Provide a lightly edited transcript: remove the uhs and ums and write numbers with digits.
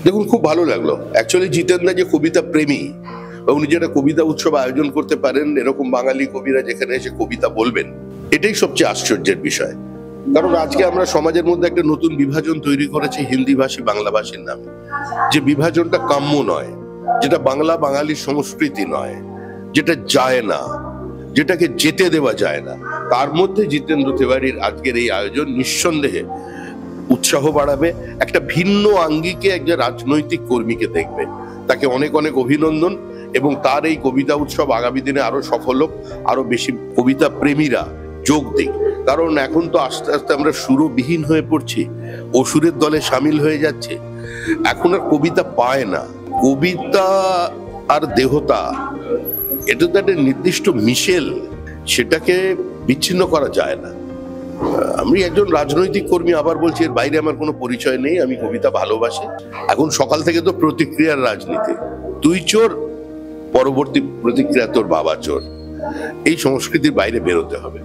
দেখুন, খুব ভালো লাগলো অ্যাকচুয়ালি জিতেন দা যে কবিতা প্রেমী, উনি যেটা কবিতা উৎসব আয়োজন করতে পারেন, এরকম বাঙালি কবিরা যেখানে এসে কবিতা বলবেন, এটাই সবচেয়ে আশ্চর্যের বিষয়। কারণ আজকে আমরা সমাজের মধ্যে একটা নতুন বিভাজন তৈরি করেছি হিন্দি ভাষী বাংলা ভাষীর নামে, যে বিভাজনটা কাম্য নয়, যেটা বাংলা বাঙালির সংস্কৃতি নয়, যেটা যায় না, যেটাকে যেতে দেওয়া যায় না। তার মধ্যে জিতেন্দ্র তিওয়ারির আজকের এই আয়োজন নিঃসন্দেহে উৎসাহ বাড়াবে, একটা ভিন্ন আঙ্গিকে একজন রাজনৈতিক কর্মীকে দেখবে। তাকে অনেক অনেক অভিনন্দন, এবং তার এই কবিতা উৎসব আগামী দিনে আরো সফল হোক, আরো বেশি কবিতা প্রেমীরা যোগ দিক। কারণ এখন তো আস্তে আস্তে আমরা সুরবিহীন হয়ে পড়ছি, অসুরের দলে সামিল হয়ে যাচ্ছে। এখন আর কবিতা পায় না, কবিতা আর দেহতা এটা তো একটা নির্দিষ্ট মিশেল, সেটাকে বিচ্ছিন্ন করা যায় না। আমি একজন রাজনৈতিক কর্মী, আবার বলছি, এর বাইরে আমার কোনো পরিচয় নেই। আমি কবিতা ভালোবাসি। এখন সকাল থেকে তো প্রতিক্রিয়ার রাজনীতি, তুই চোর, পরবর্তী প্রতিক্রিয়া তোর বাবা চোর। এই সংস্কৃতির বাইরে বেরোতে হবে।